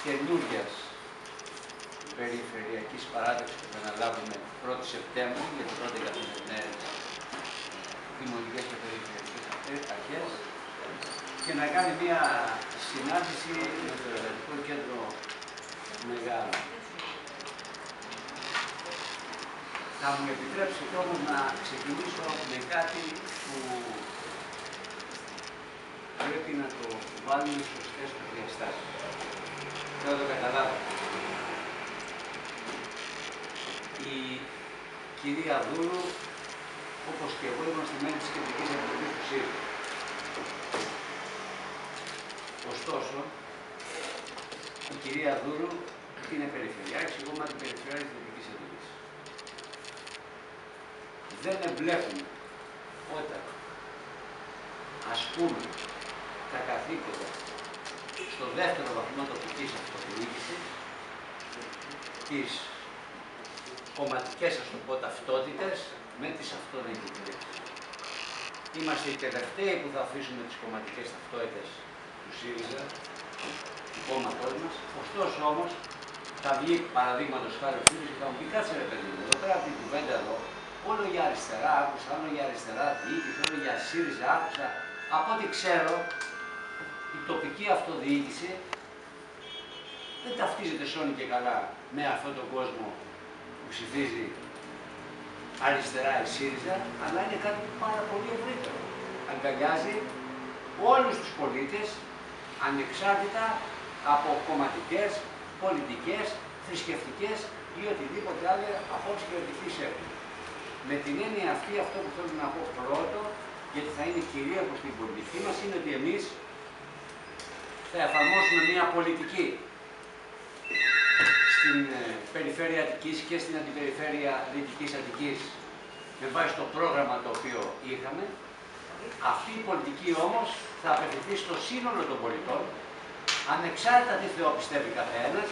καινούργιας περιφερειακής παράταξης που θα αναλάβουμε 1η Σεπτέμβρη για τις πρώτες καθημερινές δημοτικές και περιφερειακές αρχές και να κάνει μια συνάντηση με το Εργατικό Κέντρο Μεγάλο. Θα μου επιτρέψετε όμως να ξεκινήσω με κάτι που πρέπει να το βάλουμε στις σωστές του διαστάσεις. Δεν θα το καταλάβω. Η κυρία Δούρου, όπως και εγώ, είμαστε μέλη της Κεντρικής Επιτροπής του ΣΥΡΙΖΑ. Ωστόσο, η κυρία Δούρου είναι περιφερειάρχης, εγώ είμαι αντιπεριφερειάρχης της Δυτικής Επιτροπής. Δεν εμπλέκουμε όταν ασκούμε τα καθήκοντα στο δεύτερο βαθμό τοπικής αυτοδιοίκησης, τις κομματικές, ας το πω, ταυτότητες με τις αυτοδιοικητικές. Είμαστε οι τελευταίοι που θα αφήσουμε τις κομματικές ταυτότητες του ΣΥΡΙΖΑ, του κόμματός μας. Ωστόσο όμως, θα βγει παραδείγματος χάρη ο ΣΥΡΙΖΑ και θα μου πει: κάτσε ρε παιδί μου, εδώ πέρα από την κουβέντα εδώ, όλο για αριστερά άκουσα, όλο για αριστερά διοίκηση, όλο για ΣΥΡΙΖΑ άκουσα. Από ό,τι ξέρω, η τοπική αυτοδιοίκηση δεν ταυτίζεται σώνει και καλά με αυτόν τον κόσμο που ψηφίζει αριστερά η ΣΥΡΙΖΑ, αλλά είναι κάτι πάρα πολύ ευρύτερο. Αγκαλιάζει όλους τους πολίτες, ανεξάρτητα από κομματικές, πολιτικές, θρησκευτικές ή οτιδήποτε άλλο απόψεις και οτιδήποτε έχουν. Με την έννοια αυτή, αυτό που θέλω να πω πρώτο, γιατί θα είναι κυρίαρχο στην πολιτική μας, είναι ότι εμείς θα εφαρμόσουμε μια πολιτική στην περιφέρεια Αττικής και στην αντιπεριφέρεια Δυτικής Αττικής με βάση το πρόγραμμα το οποίο είχαμε. Αυτή η πολιτική όμως θα απευθυνθεί στο σύνολο των πολιτών, ανεξάρτητα τι Θεό πιστεύει καθένας,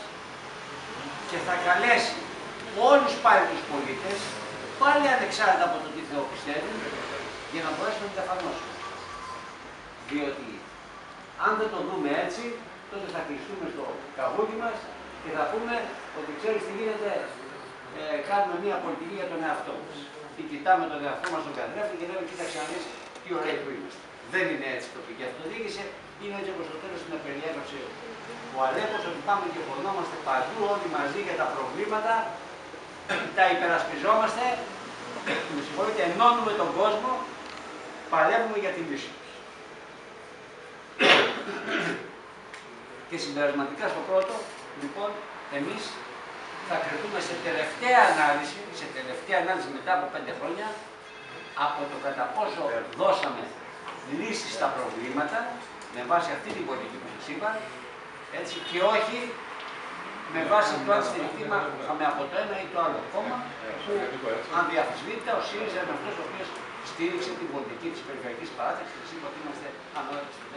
και θα καλέσει όλους πάλι τους πολίτες, πάλι ανεξάρτητα από το τι Θεό πιστεύει, για να μπορέσουμε να την εφαρμόσουμε. Διότι αν δεν το δούμε έτσι, τότε θα κλειστούμε στο καβούκι μας και θα πούμε ότι ξέρεις τι γίνεται, κάνουμε μια πολιτική για τον εαυτό μας. Ή κοιτάμε τον εαυτό μας στον καθρέφτη και λέμε: κοίταξε να δεις τι ωραίοι που είμαστε. Δεν είναι έτσι η τοπική αυτοδιοίκηση, είναι έτσι όπως το τέλος την περιέγραψε ο Αλέκος, ότι πάμε και φωνόμαστε παντού όλοι μαζί για τα προβλήματα, τα υπερασπιζόμαστε, με συγχωρείτε, ενώνουμε τον κόσμο, παλεύουμε για την λύση. Και συμπερασματικά στο πρώτο, λοιπόν, εμείς θα κρατούμε σε τελευταία ανάλυση μετά από 5 χρόνια, από το κατά πόσο δώσαμε λύσεις στα προβλήματα, με βάση αυτή την πολιτική που σας είπα, έτσι, και όχι με βάση το αν στηριχθήκαμε από το ένα ή το άλλο κόμμα, που ανδιαφυσβήτητα ο ΣΥΡΙΖΑ είναι αυτός ο οποίος στήριξε την πολιτική της περιφερειακής παράταξης και είπα ότι είμαστε ανώτατοι στην